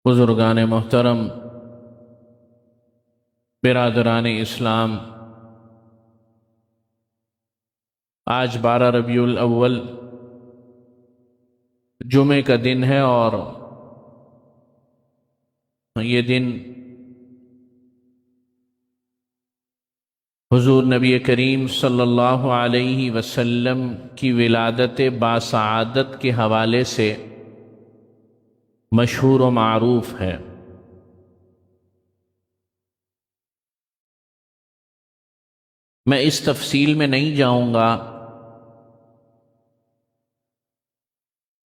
بزرگان محترم، برادران اسلام، آج 12 ربیع الاول جمعے کا دن ہے، اور یہ دن حضور نبی کریم صلی اللہ علیہ وسلم کی ولادت باسعادت کے حوالے سے مشہور و معروف ہے۔ میں اس تفصیل میں نہیں جاؤں گا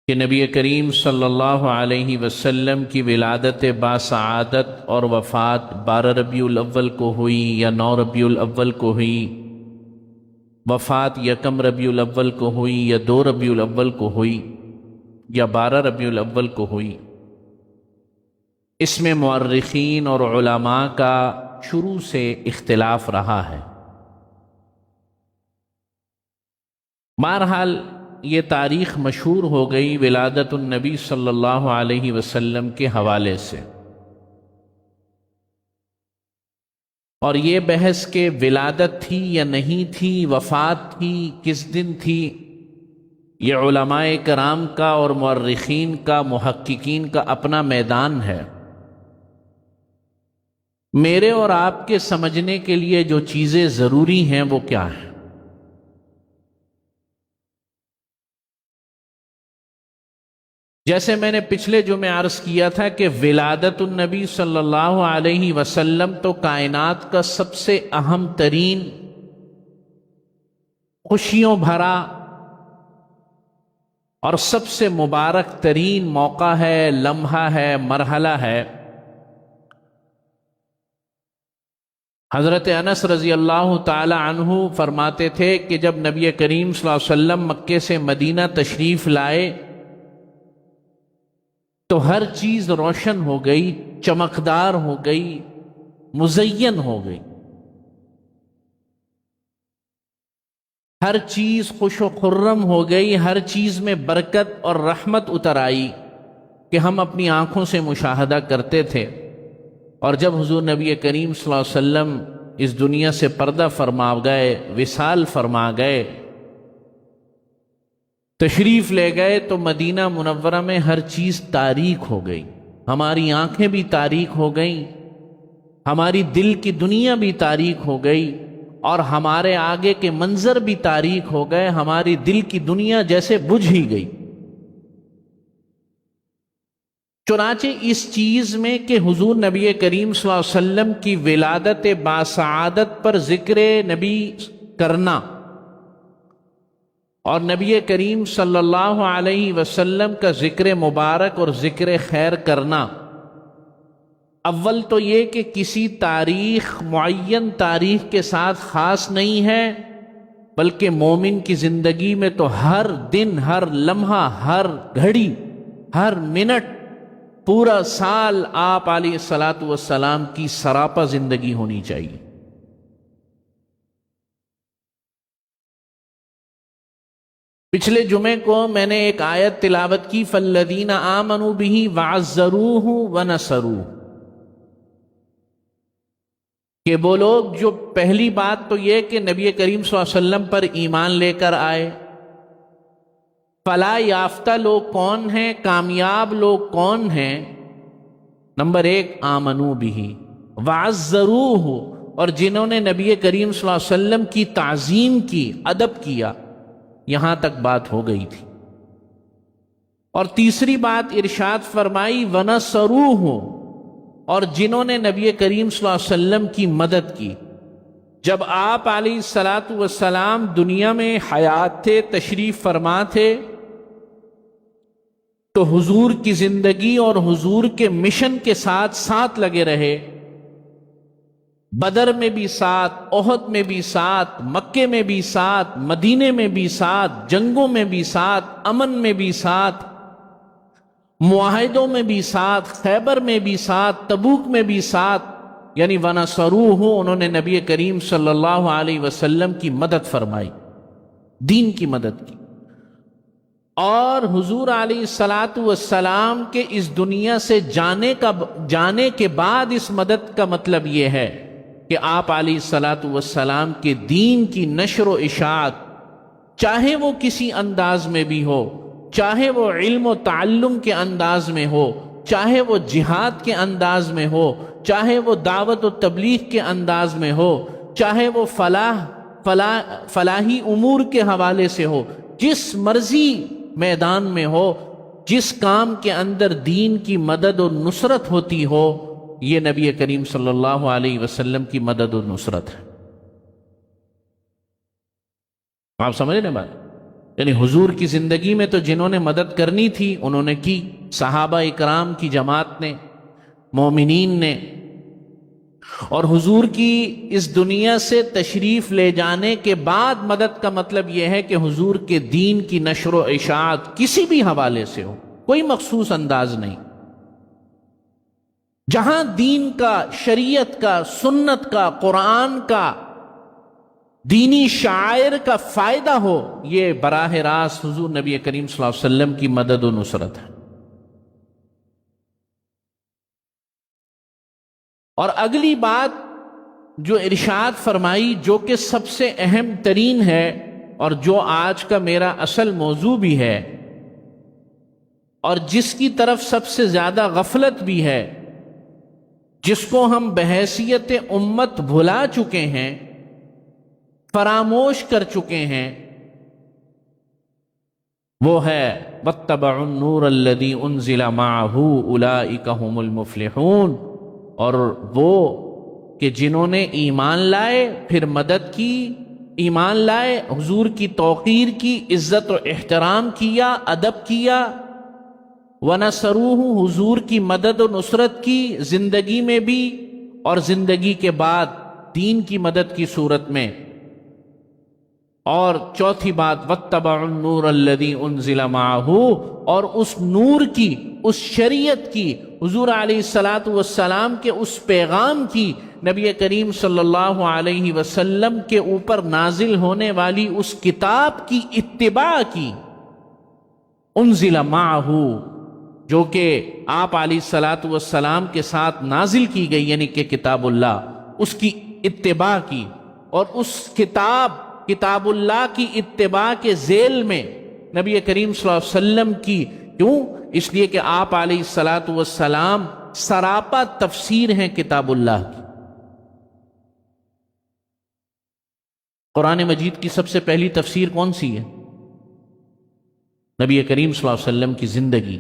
کہ نبی کریم صلی اللہ علیہ وسلم کی ولادت باسعادت اور وفات 12 ربیع الاول کو ہوئی یا 9 ربیع الاول کو ہوئی، وفات 1 ربیع الاول کو ہوئی یا 2 ربیع الاول کو ہوئی یا 12 ربیع الاول کو ہوئی۔ اس میں مورخین اور علماء کا شروع سے اختلاف رہا ہے۔ بہرحال یہ تاریخ مشہور ہو گئی ولادت النبی صلی اللہ علیہ وسلم کے حوالے سے، اور یہ بحث کہ ولادت تھی یا نہیں تھی، وفات تھی، کس دن تھی، یہ علماء کرام کا اور مورخین کا، محققین کا اپنا میدان ہے۔ میرے اور آپ کے سمجھنے کے لیے جو چیزیں ضروری ہیں وہ کیا ہیں؟ جیسے میں نے پچھلے جمعے عرض کیا تھا کہ ولادت النبی صلی اللہ علیہ وسلم تو کائنات کا سب سے اہم ترین، خوشیوں بھرا اور سب سے مبارک ترین موقع ہے، لمحہ ہے، مرحلہ ہے۔ حضرت انس رضی اللہ تعالی عنہ فرماتے تھے کہ جب نبی کریم صلی اللہ علیہ وسلم مکے سے مدینہ تشریف لائے تو ہر چیز روشن ہو گئی، چمکدار ہو گئی، مزین ہو گئی، ہر چیز خوش و خرم ہو گئی، ہر چیز میں برکت اور رحمت اتر آئی کہ ہم اپنی آنکھوں سے مشاہدہ کرتے تھے۔ اور جب حضور نبی کریم صلی اللہ علیہ وسلم اس دنیا سے پردہ فرما گئے، وصال فرما گئے، تشریف لے گئے، تو مدینہ منورہ میں ہر چیز تاریک ہو گئی، ہماری آنکھیں بھی تاریک ہو گئیں، ہماری دل کی دنیا بھی تاریک ہو گئی، اور ہمارے آگے کے منظر بھی تاریک ہو گئے، ہماری دل کی دنیا جیسے بجھ ہی گئی۔ چنانچہ اس چیز میں کہ حضور نبی کریم صلی اللہ علیہ وسلم کی ولادت باسعادت پر ذکر نبی کرنا اور نبی کریم صلی اللہ علیہ وسلم کا ذکر مبارک اور ذکر خیر کرنا، اول تو یہ کہ کسی تاریخ، معین تاریخ کے ساتھ خاص نہیں ہے، بلکہ مومن کی زندگی میں تو ہر دن، ہر لمحہ، ہر گھڑی، ہر منٹ، پورا سال آپ علیہ الصلاۃ والسلام کی سراپا زندگی ہونی چاہیے۔ پچھلے جمعے کو میں نے ایک آیت تلاوت کی، فَالَّذِينَ آمَنُوا بِهِ وَعَزَّرُوهُ وَنَصَرُوهُ، کہ وہ لوگ جو پہلی بات تو یہ کہ نبی کریم صلی اللہ علیہ وسلم پر ایمان لے کر آئے۔ فلاح یافتہ لوگ کون ہیں، کامیاب لوگ کون ہیں؟ نمبر 1، آمنوا بہ وعزروہ، اور جنہوں نے نبی کریم صلی اللہ علیہ وسلم کی تعظیم کی، ادب کیا، یہاں تک بات ہو گئی تھی۔ اور تیسری بات ارشاد فرمائی ونصروہ، اور جنہوں نے نبی کریم صلی اللہ علیہ وسلم کی مدد کی۔ جب آپ علیہ الصلاۃ والسلام دنیا میں حیات تھے، تشریف فرما تھے، تو حضور کی زندگی اور حضور کے مشن کے ساتھ ساتھ لگے رہے۔ بدر میں بھی ساتھ، احد میں بھی ساتھ، مکے میں بھی ساتھ، مدینے میں بھی ساتھ، جنگوں میں بھی ساتھ، امن میں بھی ساتھ، معاہدوں میں بھی ساتھ، خیبر میں بھی ساتھ، تبوک میں بھی ساتھ، یعنی وَنَصَرُوهُ، انہوں نے نبی کریم صلی اللہ علیہ وسلم کی مدد فرمائی، دین کی مدد کی۔ اور حضور علیہ الصلاۃ والسلام کے اس دنیا سے جانے کے بعد اس مدد کا مطلب یہ ہے کہ آپ علیہ الصلاۃ والسلام کے دین کی نشر و اشاعت، چاہے وہ کسی انداز میں بھی ہو، چاہے وہ علم و تعلم کے انداز میں ہو، چاہے وہ جہاد کے انداز میں ہو، چاہے وہ دعوت و تبلیغ کے انداز میں ہو، چاہے وہ فلاحی امور کے حوالے سے ہو، جس مرضی میدان میں ہو، جس کام کے اندر دین کی مدد و نصرت ہوتی ہو، یہ نبی کریم صلی اللہ علیہ وسلم کی مدد و نصرت ہے۔ آپ سمجھ رہے ہیں بات؟ یعنی حضور کی زندگی میں تو جنہوں نے مدد کرنی تھی انہوں نے کی، صحابہ اکرام کی جماعت نے، مومنین نے، اور حضور کی اس دنیا سے تشریف لے جانے کے بعد مدد کا مطلب یہ ہے کہ حضور کے دین کی نشر و اشاعت کسی بھی حوالے سے ہو، کوئی مخصوص انداز نہیں، جہاں دین کا، شریعت کا، سنت کا، قرآن کا، دینی شعائر کا فائدہ ہو، یہ براہ راست حضور نبی کریم صلی اللہ علیہ وسلم کی مدد و نصرت ہے۔ اور اگلی بات جو ارشاد فرمائی، جو کہ سب سے اہم ترین ہے اور جو آج کا میرا اصل موضوع بھی ہے اور جس کی طرف سب سے زیادہ غفلت بھی ہے، جس کو ہم بحیثیت امت بھلا چکے ہیں، فراموش کر چکے ہیں، وہ ہے وَاتَّبَعُوا النُّورَ الَّذِي أُنزِلَ مَعَهُ أُولَئِكَ هُمُ الْمُفْلِحُونَ، اور وہ کہ جنہوں نے ایمان لائے، پھر مدد کی، ایمان لائے، حضور کی توقیر کی، عزت و احترام کیا، ادب کیا، وَنَصَرُوهُ، حضور کی مدد و نصرت کی، زندگی میں بھی اور زندگی کے بعد دین کی مدد کی صورت میں۔ اور چوتھی بات وَاتَّبَعُوا النُّورَ الَّذِي أُنزِلَ مَعَهُ، اور اس نور کی، اس شریعت کی، حضور علیہ الصلاۃ والسلام کے اس پیغام کی، نبی کریم صلی اللہ علیہ وسلم کے اوپر نازل ہونے والی اس کتاب کی اتباع کی، انزل معہ، جو کہ آپ علیہ الصلاۃ والسلام کے ساتھ نازل کی گئی، یعنی کہ کتاب اللہ، اس کی اتباع کی، اور اس کتاب اللہ کی اتباع کے ذیل میں نبی کریم صلی اللہ علیہ وسلم کی، کیوں؟ اس لیے کہ آپ علیہ الصلاۃ والسلام سراپا تفسیر ہیں کتاب اللہ کی۔ قرآن مجید کی سب سے پہلی تفسیر کون سی ہے؟ نبی کریم صلی اللہ علیہ وسلم کی زندگی،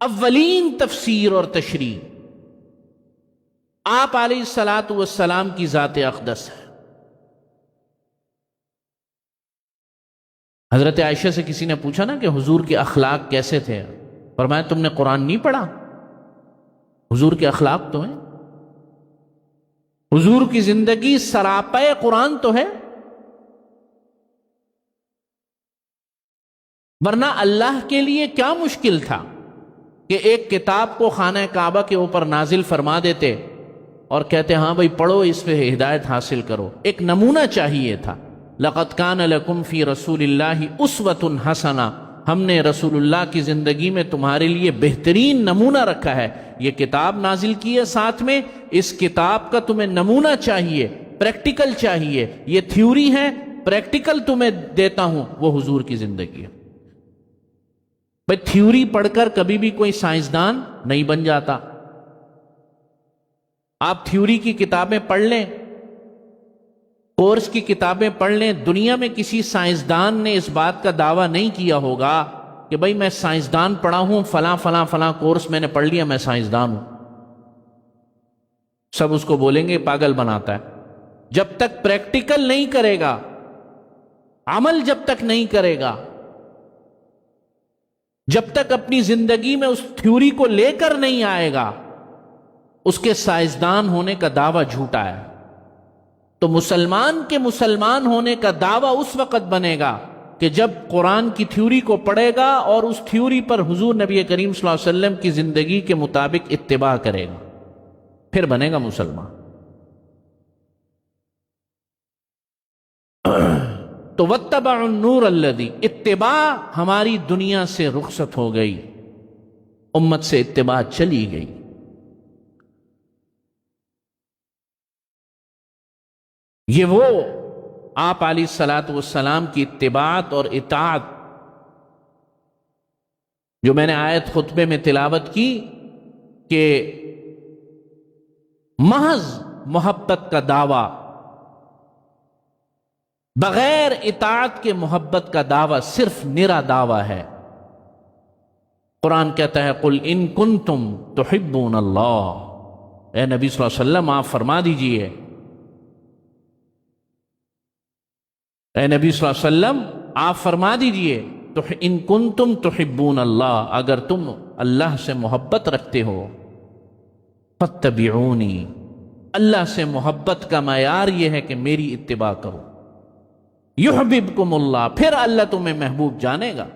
اولین تفسیر اور تشریح آپ علیہ الصلاۃ والسلام کی ذات اقدس ہے۔ حضرت عائشہ سے کسی نے پوچھا نا کہ حضور کے اخلاق کیسے تھے، فرمایا تم نے قرآن نہیں پڑھا؟ حضور کے اخلاق تو ہیں، حضور کی زندگی سراپے قرآن تو ہے، ورنہ اللہ کے لیے کیا مشکل تھا کہ ایک کتاب کو خانہ کعبہ کے اوپر نازل فرما دیتے اور کہتے ہاں بھائی پڑھو، اس پہ ہدایت حاصل کرو۔ ایک نمونہ چاہیے تھا۔ لَقَدْ كَانَ لَكُمْ فِي رَسُولِ اللَّهِ أُسْوَةٌ حَسَنَةٌ، ہم نے رسول اللہ کی زندگی میں تمہارے لیے بہترین نمونہ رکھا ہے۔ یہ کتاب نازل کی ہے، ساتھ میں اس کتاب کا تمہیں نمونہ چاہیے، پریکٹیکل چاہیے۔ یہ تھیوری ہے، پریکٹیکل تمہیں دیتا ہوں، وہ حضور کی زندگی ہے۔ بھئی تھیوری پڑھ کر کبھی بھی کوئی سائنسدان نہیں بن جاتا۔ آپ تھیوری کی کتابیں پڑھ لیں، کورس کی کتابیں پڑھ لیں، دنیا میں کسی سائنسدان نے اس بات کا دعویٰ نہیں کیا ہوگا کہ بھئی میں سائنسدان پڑھا ہوں، فلاں فلاں فلاں کورس میں نے پڑھ لیا، میں سائنسدان ہوں۔ سب اس کو بولیں گے پاگل بناتا ہے۔ جب تک پریکٹیکل نہیں کرے گا، عمل جب تک نہیں کرے گا، جب تک اپنی زندگی میں اس تھیوری کو لے کر نہیں آئے گا، اس کے سائنسدان ہونے کا دعویٰ جھوٹا ہے۔ تو مسلمان کے مسلمان ہونے کا دعویٰ اس وقت بنے گا کہ جب قرآن کی تھیوری کو پڑھے گا اور اس تھیوری پر حضور نبی کریم صلی اللہ علیہ وسلم کی زندگی کے مطابق اتباع کرے گا، پھر بنے گا مسلمان۔ تو واتبعوا النور الذی، اتباع ہماری دنیا سے رخصت ہو گئی، امت سے اتباع چلی گئی۔ یہ وہ آپ علیہ الصلوۃ والسلام کی اتباعت اور اطاعت جو میں نے آیت خطبے میں تلاوت کی کہ محض محبت کا دعویٰ، بغیر اطاعت کے محبت کا دعویٰ صرف نرا دعویٰ ہے۔ قرآن کہتا ہے قل ان کنتم تحبون اللہ، اے نبی صلی اللہ علیہ وسلم آپ فرما دیجئے، اے نبی صلی اللہ علیہ وسلم آپ فرما دیجئے ان کنتم تحبون اللہ، اگر تم اللہ سے محبت رکھتے ہو، فاتبعونی، اللہ سے محبت کا معیار یہ ہے کہ میری اتباع کرو، یحببکم اللہ، پھر اللہ تمہیں محبوب جانے گا۔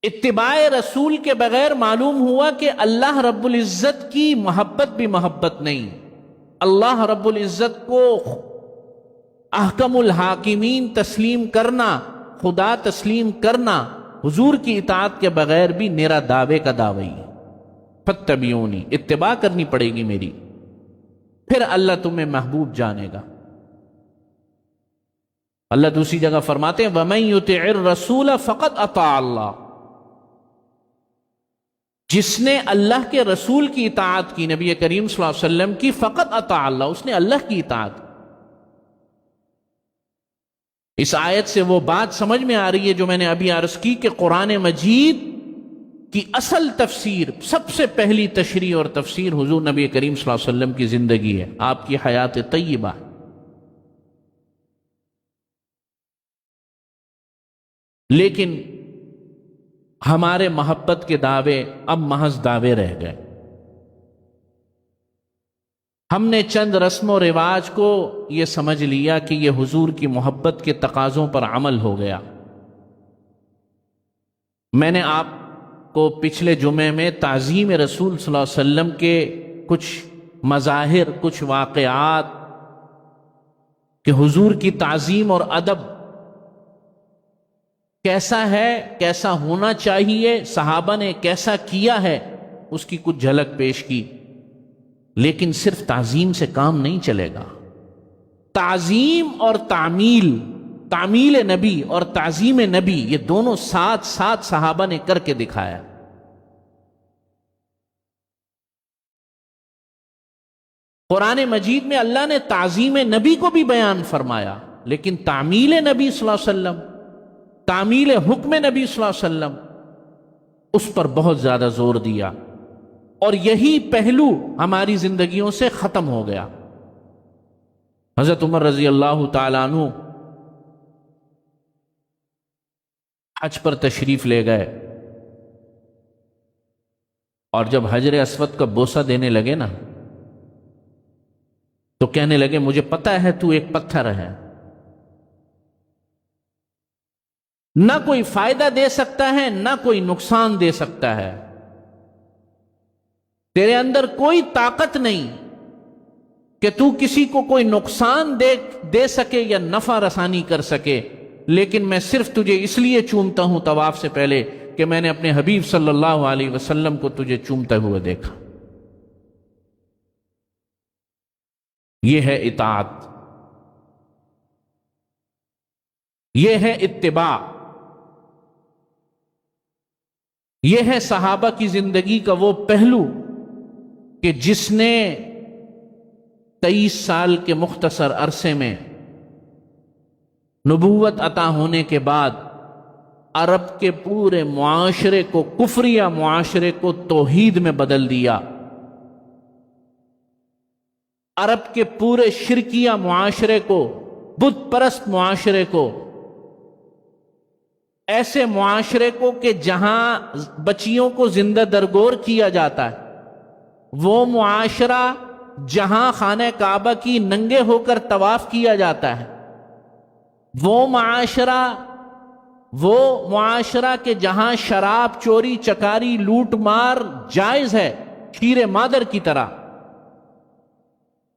اتباع رسول کے بغیر معلوم ہوا کہ اللہ رب العزت کی محبت بھی محبت نہیں، اللہ رب العزت کو احکم الحاکمین تسلیم کرنا، خدا تسلیم کرنا، حضور کی اطاعت کے بغیر بھی نرا دعوے کا دعوی۔ فاتبعونی، اتباع کرنی پڑے گی میری، پھر اللہ تمہیں محبوب جانے گا۔ اللہ دوسری جگہ فرماتے ہیں وَمَن يُطِعِ الرَّسُولَ فَقَدْ أَطَاعَ اللَّهَ، جس نے اللہ کے رسول کی اطاعت کی، نبی کریم صلی اللہ علیہ وسلم کی، فقط اطاع اللہ، اس نے اللہ کی اطاعت کی۔ اس آیت سے وہ بات سمجھ میں آ رہی ہے جو میں نے ابھی عرض کی کہ قرآن مجید کی اصل تفسیر، سب سے پہلی تشریح اور تفسیر حضور نبی کریم صلی اللہ علیہ وسلم کی زندگی ہے، آپ کی حیات طیبہ۔ لیکن ہمارے محبت کے دعوے اب محض دعوے رہ گئے، ہم نے چند رسم و رواج کو یہ سمجھ لیا کہ یہ حضور کی محبت کے تقاضوں پر عمل ہو گیا۔ میں نے آپ کو پچھلے جمعے میں تعظیم رسول صلی اللہ علیہ وسلم کے کچھ مظاہر، کچھ واقعات کہ حضور کی تعظیم اور ادب کیسا ہے، کیسا ہونا چاہیے، صحابہ نے کیسا کیا ہے، اس کی کچھ جھلک پیش کی۔ لیکن صرف تعظیم سے کام نہیں چلے گا، تعظیم اور تعمیل نبی اور تعظیم نبی، یہ دونوں ساتھ ساتھ صحابہ نے کر کے دکھایا۔ قرآن مجید میں اللہ نے تعظیم نبی کو بھی بیان فرمایا، لیکن تعمیل نبی صلی اللہ علیہ وسلم، تعمیل حکم نبی صلی اللہ علیہ وسلم، اس پر بہت زیادہ زور دیا، اور یہی پہلو ہماری زندگیوں سے ختم ہو گیا۔ حضرت عمر رضی اللہ تعالیٰ عنہ حج پر تشریف لے گئے، اور جب حجر اسود کا بوسہ دینے لگے نا تو کہنے لگے مجھے پتا ہے تو ایک پتھر ہے، نہ کوئی فائدہ دے سکتا ہے نہ کوئی نقصان دے سکتا ہے، تیرے اندر کوئی طاقت نہیں کہ تو کسی کو کوئی نقصان دے سکے یا نفع رسانی کر سکے، لیکن میں صرف تجھے اس لیے چومتا ہوں طواف سے پہلے کہ میں نے اپنے حبیب صلی اللہ علیہ وسلم کو تجھے چومتے ہوئے دیکھا۔ یہ ہے اطاعت، یہ ہے اتباع، یہ ہے صحابہ کی زندگی کا وہ پہلو کہ جس نے 23 سال کے مختصر عرصے میں نبوت عطا ہونے کے بعد عرب کے پورے معاشرے کو، کفریہ معاشرے کو توحید میں بدل دیا، عرب کے پورے شرکیہ معاشرے کو، بت پرست معاشرے کو، ایسے معاشرے کو کہ جہاں بچیوں کو زندہ درگور کیا جاتا ہے، وہ معاشرہ جہاں خانہ کعبہ کی ننگے ہو کر طواف کیا جاتا ہے، وہ معاشرہ کہ جہاں شراب، چوری چکاری، لوٹ مار جائز ہے شیر مادر کی طرح،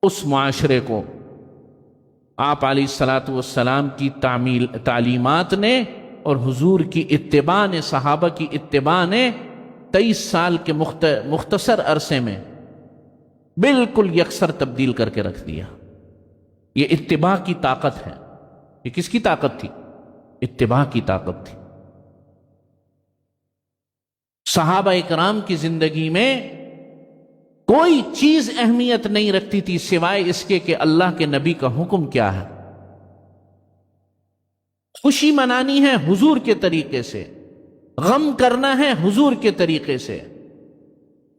اس معاشرے کو آپ علیہ الصلاۃ والسلام کی تعلیمات نے اور حضور کی اتباع نے، صحابہ کی اتباع نے 23 سال کے مختصر عرصے میں بالکل یکسر تبدیل کر کے رکھ دیا۔ یہ اتباع کی طاقت ہے۔ یہ کس کی طاقت تھی؟ اتباع کی طاقت تھی۔ صحابہ اکرام کی زندگی میں کوئی چیز اہمیت نہیں رکھتی تھی سوائے اس کے کہ اللہ کے نبی کا حکم کیا ہے۔ خوشی منانی ہے حضور کے طریقے سے، غم کرنا ہے حضور کے طریقے سے۔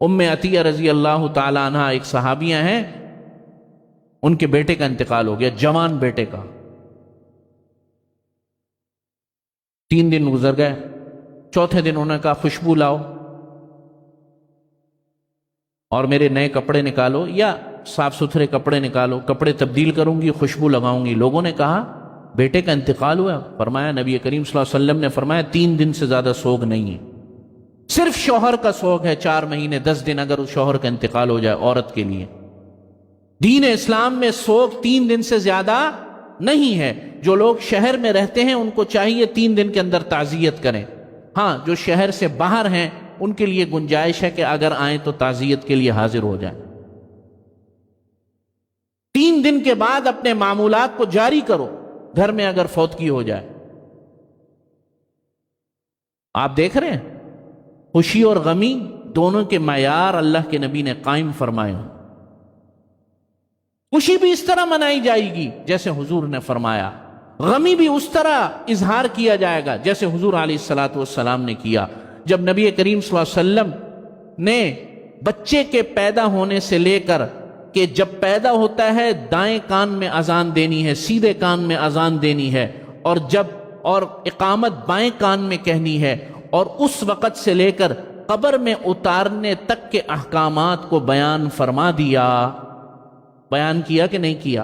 ام عطیہ رضی اللہ تعالی عنہ ایک صحابیہ ہیں، ان کے بیٹے کا انتقال ہو گیا، جوان بیٹے کا۔ 3 دن گزر گئے، چوتھے دن انہوں نے کہا خوشبو لاؤ اور میرے نئے کپڑے نکالو یا صاف ستھرے کپڑے نکالو، کپڑے تبدیل کروں گی، خوشبو لگاؤں گی۔ لوگوں نے کہا بیٹے کا انتقال ہوا؟ فرمایا، نبی کریم صلی اللہ علیہ وسلم نے فرمایا 3 دن سے زیادہ سوگ نہیں ہے، صرف شوہر کا سوگ ہے 4 مہینے 10 دن اگر اس شوہر کا انتقال ہو جائے عورت کے لیے۔ دین اسلام میں سوگ 3 دن سے زیادہ نہیں ہے۔ جو لوگ شہر میں رہتے ہیں ان کو چاہیے 3 دن کے اندر تعزیت کریں۔ ہاں، جو شہر سے باہر ہیں ان کے لیے گنجائش ہے کہ اگر آئیں تو تعزیت کے لیے حاضر ہو جائیں۔ 3 دن کے بعد اپنے معمولات کو جاری کرو گھر میں اگر فوتگی ہو جائے۔ آپ دیکھ رہے ہیں خوشی اور غمی دونوں کے معیار اللہ کے نبی نے قائم فرمائے۔ خوشی بھی اس طرح منائی جائے گی جیسے حضور نے فرمایا، غمی بھی اس طرح اظہار کیا جائے گا جیسے حضور علیہ الصلاۃ والسلام نے کیا۔ جب نبی کریم صلی اللہ علیہ وسلم نے بچے کے پیدا ہونے سے لے کر کہ جب پیدا ہوتا ہے دائیں کان میں اذان دینی ہے، سیدھے کان میں اذان دینی ہے، اور اقامت بائیں کان میں کہنی ہے، اور اس وقت سے لے کر قبر میں اتارنے تک کے احکامات کو بیان فرما دیا۔ بیان کیا کہ نہیں کیا؟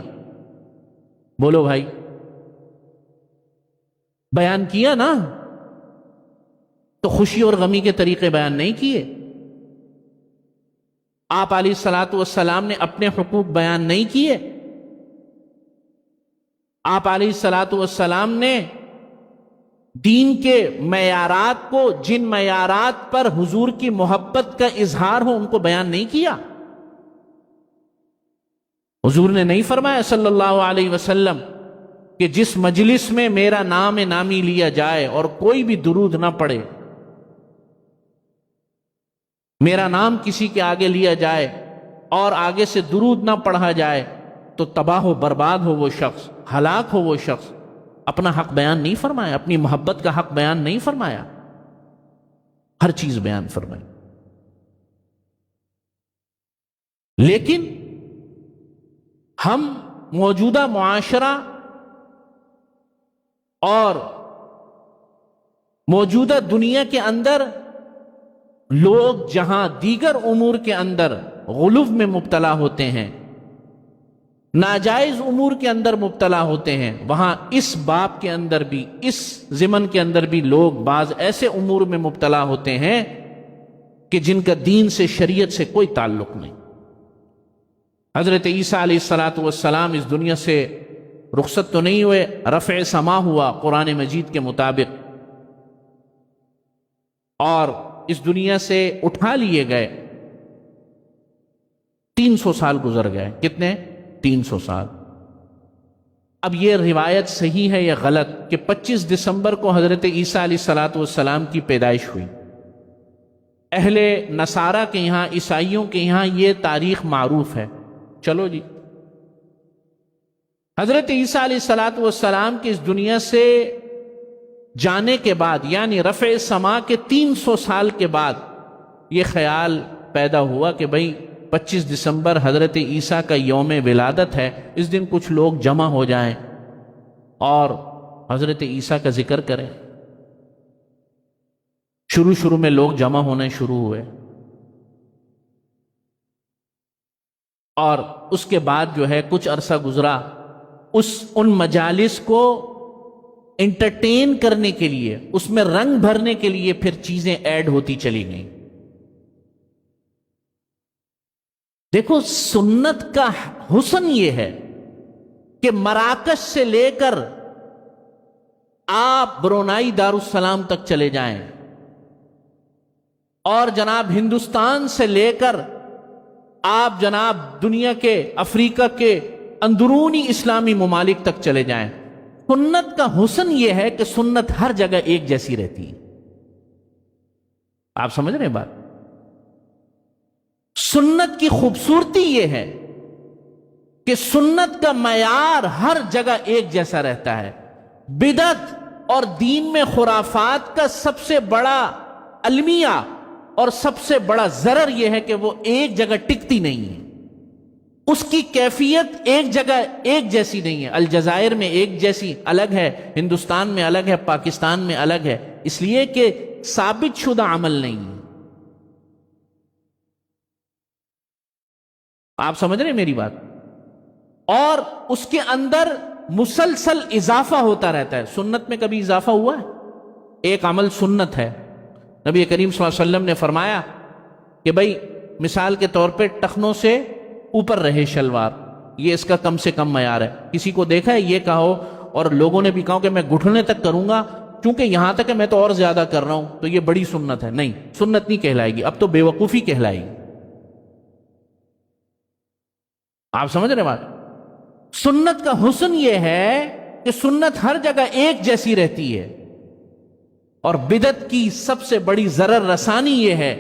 بولو بھائی، بیان کیا نا؟ تو خوشی اور غمی کے طریقے بیان نہیں کیے؟ آپ علیہ الصلاۃ والسلام نے اپنے حقوق بیان نہیں کیے؟ آپ علیہ الصلاۃ والسلام نے دین کے معیارات کو، جن معیارات پر حضور کی محبت کا اظہار ہو، ان کو بیان نہیں کیا؟ حضور نے نہیں فرمایا صلی اللہ علیہ وسلم کہ جس مجلس میں میرا نام نامی لیا جائے اور کوئی بھی درود نہ پڑے، میرا نام کسی کے آگے لیا جائے اور آگے سے درود نہ پڑھا جائے تو تباہ و برباد ہو وہ شخص، ہلاک ہو وہ شخص۔ اپنا حق بیان نہیں فرمایا، اپنی محبت کا حق بیان نہیں فرمایا، ہر چیز بیان فرمائی۔ لیکن ہم موجودہ معاشرہ اور موجودہ دنیا کے اندر لوگ جہاں دیگر امور کے اندر غلو میں مبتلا ہوتے ہیں، ناجائز امور کے اندر مبتلا ہوتے ہیں، وہاں اس باب کے اندر بھی، اس ضمن کے اندر بھی لوگ بعض ایسے امور میں مبتلا ہوتے ہیں کہ جن کا دین سے، شریعت سے کوئی تعلق نہیں۔ حضرت عیسیٰ علیہ الصلاۃ والسلام اس دنیا سے رخصت تو نہیں ہوئے، رفع سما ہوا قرآن مجید کے مطابق، اور اس دنیا سے اٹھا لیے گئے۔ 300 سال گزر گئے۔ کتنے؟ 300 سال۔ اب یہ روایت صحیح ہے یا غلط کہ 25 دسمبر کو حضرت عیسیٰ علیہ الصلاۃ والسلام کی پیدائش ہوئی؟ اہل نصارہ کے یہاں، عیسائیوں کے یہاں یہ تاریخ معروف ہے۔ چلو جی، حضرت عیسیٰ علیہ الصلاۃ والسلام کی اس دنیا سے جانے کے بعد، یعنی رفع سما کے 300 سال کے بعد، یہ خیال پیدا ہوا کہ بھئی 25 دسمبر حضرت عیسیٰ کا یوم ولادت ہے، اس دن کچھ لوگ جمع ہو جائیں اور حضرت عیسیٰ کا ذکر کریں۔ شروع میں لوگ جمع ہونے شروع ہوئے، اور اس کے بعد جو ہے کچھ عرصہ گزرا، ان مجالس کو انٹرٹین کرنے کے لیے، اس میں رنگ بھرنے کے لیے پھر چیزیں ایڈ ہوتی چلی گئیں۔ دیکھو، سنت کا حسن یہ ہے کہ مراکش سے لے کر آپ برونائی دارالسلام تک چلے جائیں اور جناب ہندوستان سے لے کر آپ جناب دنیا کے افریقہ کے اندرونی اسلامی ممالک تک چلے جائیں، سنت کا حسن یہ ہے کہ سنت ہر جگہ ایک جیسی رہتی ہے۔ آپ سمجھ رہے ہیں بات؟ سنت کی خوبصورتی یہ ہے کہ سنت کا معیار ہر جگہ ایک جیسا رہتا ہے۔ بدعت اور دین میں خرافات کا سب سے بڑا المیہ اور سب سے بڑا ضرر یہ ہے کہ وہ ایک جگہ ٹکتی نہیں ہے، اس کی کیفیت ایک جگہ ایک جیسی نہیں ہے۔ الجزائر میں ایک جیسی الگ ہے، ہندوستان میں الگ ہے، پاکستان میں الگ ہے، اس لیے کہ ثابت شدہ عمل نہیں ہے۔ آپ سمجھ رہے ہیں میری بات؟ اور اس کے اندر مسلسل اضافہ ہوتا رہتا ہے۔ سنت میں کبھی اضافہ ہوا ہے؟ ایک عمل سنت ہے، نبی کریم صلی اللہ علیہ وسلم نے فرمایا کہ بھئی مثال کے طور پہ ٹخنوں سے اوپر رہے شلوار، یہ اس کا کم سے کم معیار ہے۔ کسی کو دیکھا ہے یہ کہو اور لوگوں نے بھی کہا کہ میں گھٹنے تک کروں گا چونکہ یہاں تک ہے میں تو اور زیادہ کر رہا ہوں تو یہ بڑی سنت ہے؟ نہیں، سنت نہیں کہلائے گی، اب تو بے وقوفی کہلائے گی۔ آپ سمجھ رہے بات؟ سنت کا حسن یہ ہے کہ سنت ہر جگہ ایک جیسی رہتی ہے، اور بدعت کی سب سے بڑی ضرر رسانی یہ ہے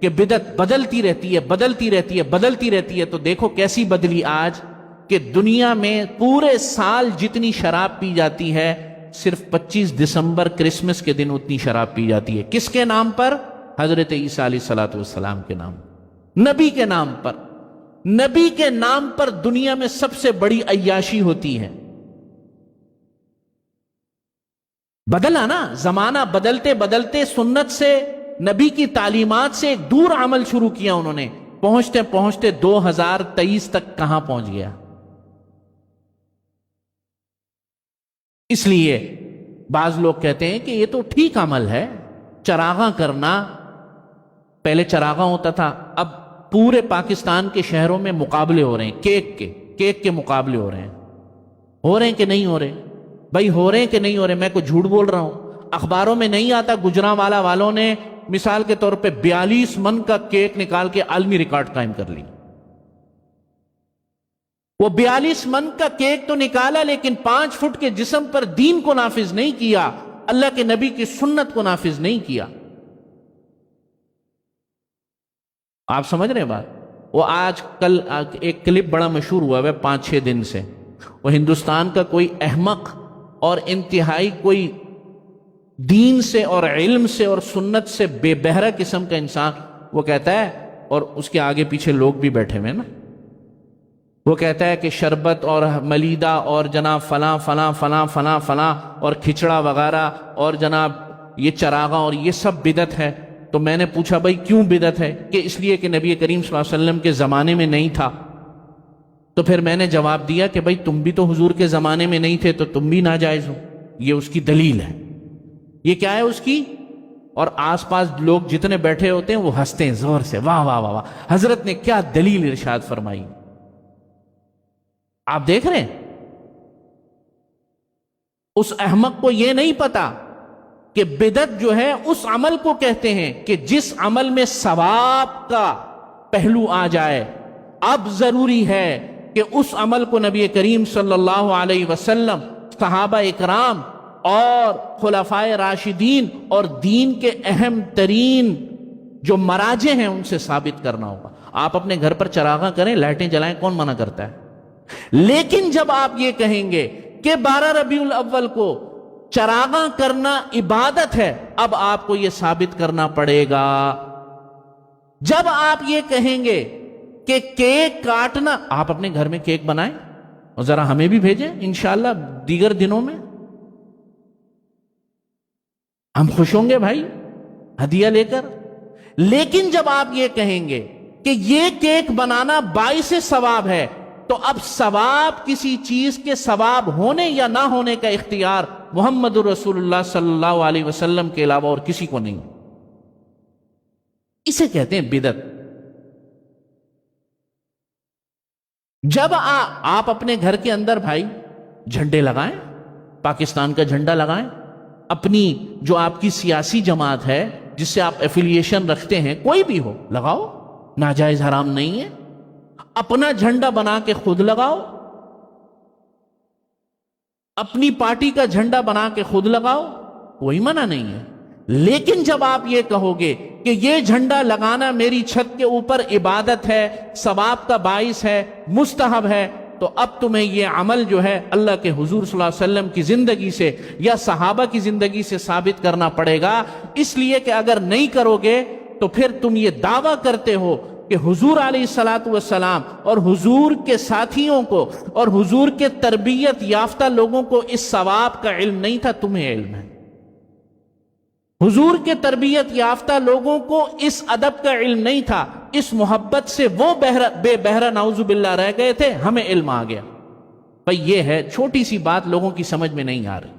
کہ بدعت بدلتی رہتی ہے، بدلتی رہتی ہے، بدلتی رہتی ہے۔ تو دیکھو کیسی بدلی آج کہ دنیا میں پورے سال جتنی شراب پی جاتی ہے صرف 25 دسمبر کرسمس کے دن اتنی شراب پی جاتی ہے۔ کس کے نام پر؟ حضرت عیسیٰ علیہ السلام کے نام، نبی کے نام پر۔ نبی کے نام پر دنیا میں سب سے بڑی عیاشی ہوتی ہے۔ بدلا نا زمانہ، بدلتے بدلتے سنت سے، نبی کی تعلیمات سے ایک دور عمل شروع کیا انہوں نے، پہنچتے پہنچتے 2023 تک کہاں پہنچ گیا۔ اس لیے بعض لوگ کہتے ہیں کہ یہ تو ٹھیک عمل ہے، چراغاں کرنا، پہلے چراغاں ہوتا تھا، اب پورے پاکستان کے شہروں میں مقابلے ہو رہے ہیں، کیک کے مقابلے ہو رہے ہیں کہ نہیں ہو رہے؟ بھائی ہو رہے ہیں کہ نہیں ہو رہے؟ میں کوئی جھوٹ بول رہا ہوں؟ اخباروں میں نہیں آتا گجرانوالہ والوں نے مثال کے طور پہ 42 من کا کیک نکال کے عالمی ریکارڈ قائم کر لی۔ وہ 42 من کا کیک تو نکالا لیکن 5 فٹ کے جسم پر دین کو نافذ نہیں کیا، اللہ کے نبی کی سنت کو نافذ نہیں کیا۔ آپ سمجھ رہے ہیں بات؟ وہ آج کل ایک کلپ بڑا مشہور ہوا ہے 5-6 دن سے، وہ ہندوستان کا کوئی احمق اور انتہائی کوئی دین سے اور علم سے اور سنت سے بے بہرہ قسم کا انسان، وہ کہتا ہے، اور اس کے آگے پیچھے لوگ بھی بیٹھے ہوئے نا، وہ کہتا ہے کہ شربت اور ملیدہ اور جناب فلاں فلاں فلاں فلاں فلاں اور کھچڑا وغیرہ اور جناب یہ چراغاں اور یہ سب بدعت ہے۔ تو میں نے پوچھا بھائی کیوں بدعت ہے؟ کہ اس لیے کہ نبی کریم صلی اللہ علیہ وسلم کے زمانے میں نہیں تھا۔ تو پھر میں نے جواب دیا کہ بھائی تم بھی تو حضور کے زمانے میں نہیں تھے تو تم بھی ناجائز ہو، یہ اس کی دلیل ہے۔ یہ کیا ہے اس کی؟ اور آس پاس لوگ جتنے بیٹھے ہوتے ہیں وہ ہنستے ہیں زور سے، واہ واہ واہ واہ، حضرت نے کیا دلیل ارشاد فرمائی۔ آپ دیکھ رہے ہیں اس احمق کو یہ نہیں پتا کہ بدعت جو ہے اس عمل کو کہتے ہیں کہ جس عمل میں ثواب کا پہلو آ جائے۔ اب ضروری ہے کہ اس عمل کو نبی کریم صلی اللہ علیہ وسلم، صحابہ اکرام اور خلفائے راشدین اور دین کے اہم ترین جو مراجع ہیں ان سے ثابت کرنا ہوگا۔ آپ اپنے گھر پر چراغاں کریں، لائٹیں جلائیں، کون منع کرتا ہے؟ لیکن جب آپ یہ کہیں گے کہ 12 ربیع الاول کو چراغاں کرنا عبادت ہے، اب آپ کو یہ ثابت کرنا پڑے گا۔ جب آپ یہ کہیں گے کہ کیک کاٹنا، آپ اپنے گھر میں کیک بنائیں اور ذرا ہمیں بھی بھیجیں انشاءاللہ دیگر دنوں میں، ہم خوش ہوں گے بھائی ہدیہ لے کر۔ لیکن جب آپ یہ کہیں گے کہ یہ کیک بنانا باعث ثواب ہے، تو اب ثواب کسی چیز کے ثواب ہونے یا نہ ہونے کا اختیار محمد رسول اللہ صلی اللہ علیہ وسلم کے علاوہ اور کسی کو نہیں۔ اسے کہتے ہیں بدعت۔ جب آپ اپنے گھر کے اندر بھائی جھنڈے لگائیں، پاکستان کا جھنڈا لگائیں، اپنی جو آپ کی سیاسی جماعت ہے جس سے آپ ایفیلیشن رکھتے ہیں کوئی بھی ہو لگاؤ، ناجائز حرام نہیں ہے، اپنا جھنڈا بنا کے خود لگاؤ، اپنی پارٹی کا جھنڈا بنا کے خود لگاؤ، کوئی منع نہیں ہے۔ لیکن جب آپ یہ کہو گے کہ یہ جھنڈا لگانا میری چھت کے اوپر عبادت ہے، ثواب کا باعث ہے، مستحب ہے، تو اب تمہیں یہ عمل جو ہے اللہ کے حضور صلی اللہ علیہ وسلم کی زندگی سے یا صحابہ کی زندگی سے ثابت کرنا پڑے گا، اس لیے کہ اگر نہیں کرو گے تو پھر تم یہ دعویٰ کرتے ہو کہ حضور علیہ الصلوۃ والسلام اور حضور کے ساتھیوں کو اور حضور کے تربیت یافتہ لوگوں کو اس ثواب کا علم نہیں تھا، تمہیں علم ہے۔ حضور کے تربیت یافتہ لوگوں کو اس ادب کا علم نہیں تھا، اس محبت سے وہ بے بہرہ نعوذ باللہ رہ گئے تھے، ہمیں علم آ گیا۔ بھئی یہ ہے چھوٹی سی بات، لوگوں کی سمجھ میں نہیں آ رہی۔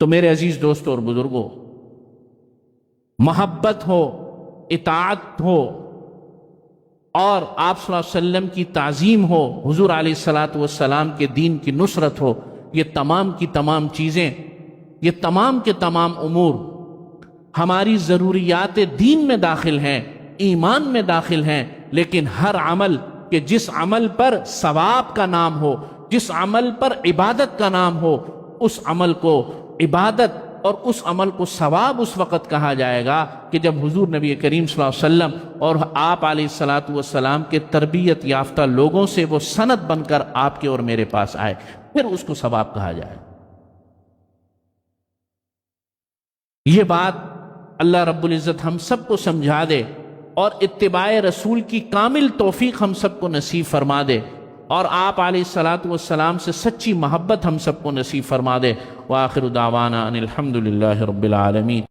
تو میرے عزیز دوستوں اور بزرگوں، محبت ہو، اطاعت ہو، اور آپ صلی اللہ علیہ وسلم کی تعظیم ہو، حضور علیہ الصلوۃ والسلام کے دین کی نصرت ہو، یہ تمام کی تمام چیزیں، یہ تمام کے تمام امور ہماری ضروریات دین میں داخل ہیں، ایمان میں داخل ہیں، لیکن ہر عمل کہ جس عمل پر ثواب کا نام ہو، جس عمل پر عبادت کا نام ہو، اس عمل کو عبادت اور اس عمل کو ثواب اس وقت کہا جائے گا کہ جب حضور نبی کریم صلی اللہ علیہ وسلم اور آپ علیہ الصلوۃ والسلام کے تربیت یافتہ لوگوں سے وہ سند بن کر آپ کے اور میرے پاس آئے، پھر اس کو ثواب کہا جائے۔ یہ بات اللہ رب العزت ہم سب کو سمجھا دے اور اتباع رسول کی کامل توفیق ہم سب کو نصیب فرما دے، اور آپ علیہ الصلوۃ والسلام سے سچی محبت ہم سب کو نصیب فرما دے۔ وآخر دعوانا ان الحمد للہ رب العالمین۔